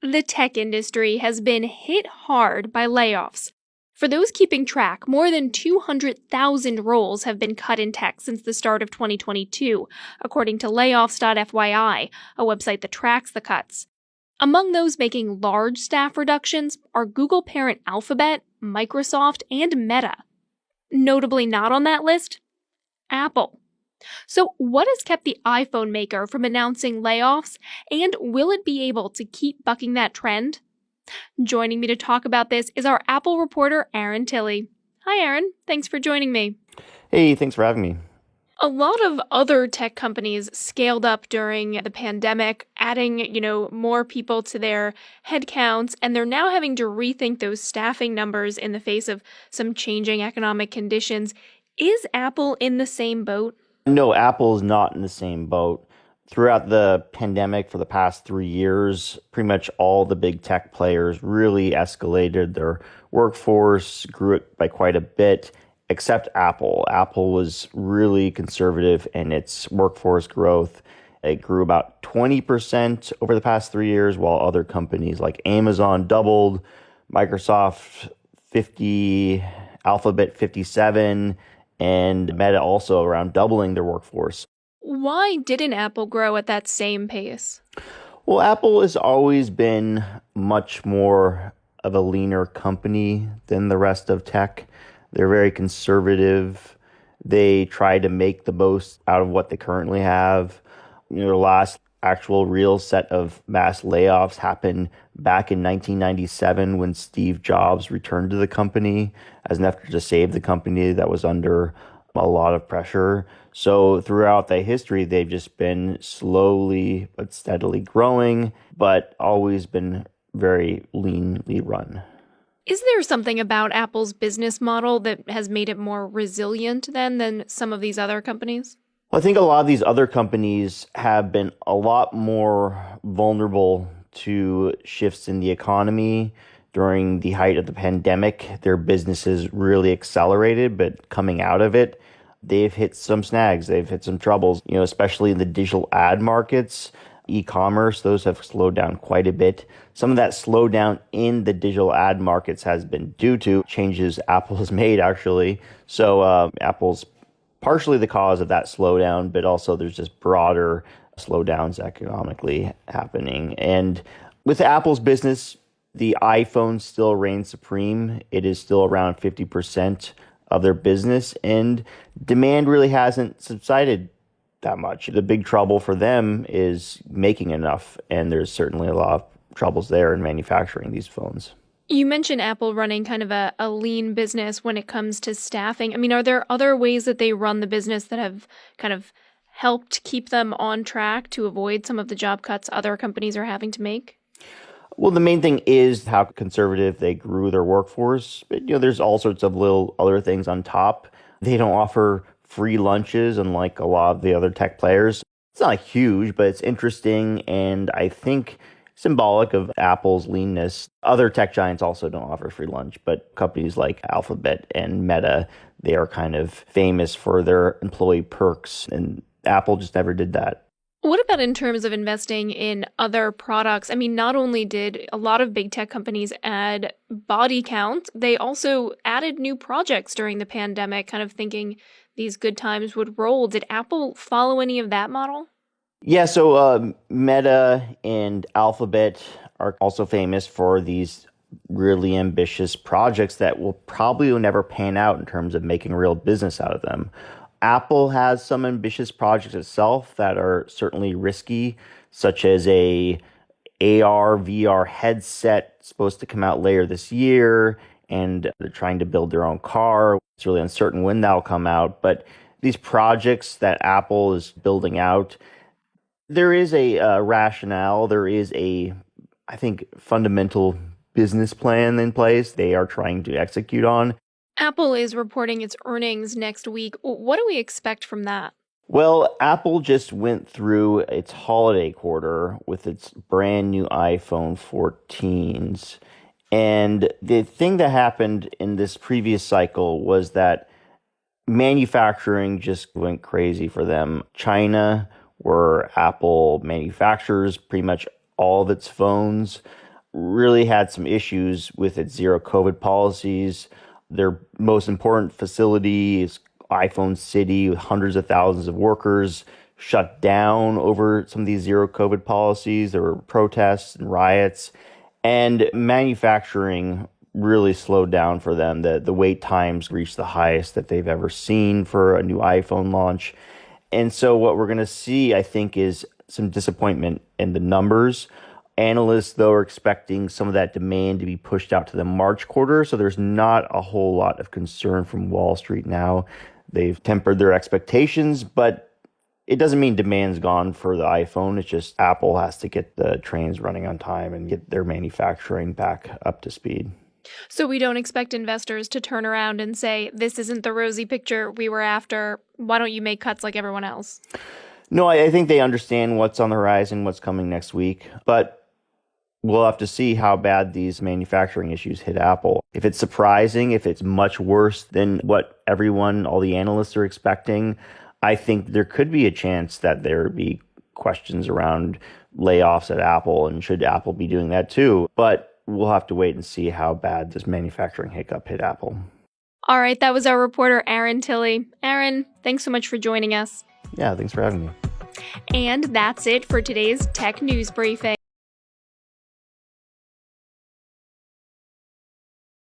The tech industry has been hit hard by layoffs. For those keeping track, more than 200,000 roles have been cut in tech since the start of 2022, according to layoffs.fyi, a website that tracks the cuts. Among those making large staff reductions are Google parent Alphabet, Microsoft, and Meta. Notably not on that list, Apple. So, what has kept the iPhone maker from announcing layoffs, and will it be able to keep bucking that trend? Joining me to talk about this is our Apple reporter, Aaron Tilley. Hi, Aaron. Thanks for joining me. Hey, thanks for having me. A lot of other tech companies scaled up during the pandemic, adding, more people to their headcounts, and they're now having to rethink those staffing numbers in the face of some changing economic conditions. Is Apple in the same boat? No, Apple is not in the same boat. Throughout the pandemic for the past 3 years, pretty much all the big tech players really escalated their workforce, grew it by quite a bit, except Apple. Apple was really conservative in its workforce growth. It grew about 20% over the past 3 years, while other companies like Amazon doubled, Microsoft 50, Alphabet 57, and Meta also around doubling their workforce. Why didn't Apple grow at that same pace? Well, Apple has always been much more of a leaner company than the rest of tech. They're very conservative. They try to make the most out of what they currently have. The last actual real set of mass layoffs happened back in 1997 when Steve Jobs returned to the company as an effort to save the company that was under a lot of pressure. So throughout the history, they've just been slowly but steadily growing, but always been very leanly run. Is there something about Apple's business model that has made it more resilient than some of these other companies? Well, I think a lot of these other companies have been a lot more vulnerable to shifts in the economy. During the height of the pandemic, their businesses really accelerated, but coming out of it, they've hit some snags. They've hit some troubles, especially in the digital ad markets, e-commerce. Those have slowed down quite a bit. Some of that slowdown in the digital ad markets has been due to changes Apple has made, actually. So Apple's partially the cause of that slowdown, but also there's just broader slowdowns economically happening. And with Apple's business, the iPhone still reigns supreme. It is still around 50% of their business, and demand really hasn't subsided that much. The big trouble for them is making enough, and there's certainly a lot of troubles there in manufacturing these phones. You mentioned Apple running kind of a lean business when it comes to staffing. I mean, are there other ways that they run the business that have kind of helped keep them on track to avoid some of the job cuts other companies are having to make? Well, the main thing is how conservative they grew their workforce. But, there's all sorts of little other things on top. They don't offer free lunches, unlike a lot of the other tech players. It's not huge, but it's interesting, and I think symbolic of Apple's leanness. Other tech giants also don't offer free lunch, but companies like Alphabet and Meta, they are kind of famous for their employee perks, and Apple just never did that. What about in terms of investing in other products? I mean, not only did a lot of big tech companies add body count, they also added new projects during the pandemic, kind of thinking these good times would roll. Did Apple follow any of that model? Yeah, so Meta and Alphabet are also famous for these really ambitious projects that will probably never pan out in terms of making a real business out of them. Apple has some ambitious projects itself that are certainly risky, such as a AR, VR headset supposed to come out later this year, and they're trying to build their own car. It's really uncertain when that'll come out, but these projects that Apple is building out, there is a rationale. There is I think, fundamental business plan in place they are trying to execute on. Apple is reporting its earnings next week. What do we expect from that? Well, Apple just went through its holiday quarter with its brand new iPhone 14s. And the thing that happened in this previous cycle was that manufacturing just went crazy for them. China, where Apple manufactures pretty much all of its phones, really had some issues with its zero COVID policies. Their most important facility is iPhone City, with hundreds of thousands of workers shut down over some of these zero COVID policies. There were protests and riots, and manufacturing really slowed down for them. The wait times reached the highest that they've ever seen for a new iPhone launch. And so what we're going to see, I think, is some disappointment in the numbers. Analysts, though, are expecting some of that demand to be pushed out to the March quarter. So there's not a whole lot of concern from Wall Street now. They've tempered their expectations, but it doesn't mean demand's gone for the iPhone. It's just Apple has to get the trains running on time and get their manufacturing back up to speed. So we don't expect investors to turn around and say, this isn't the rosy picture we were after. Why don't you make cuts like everyone else? No, I think they understand what's on the horizon, what's coming next week. But we'll have to see how bad these manufacturing issues hit Apple. If it's surprising, if it's much worse than what all the analysts are expecting, I think there could be a chance that there would be questions around layoffs at Apple, and should Apple be doing that too. But we'll have to wait and see how bad this manufacturing hiccup hit Apple. All right, that was our reporter, Aaron Tilley. Aaron, thanks so much for joining us. Yeah, thanks for having me. And that's it for today's Tech News Briefing.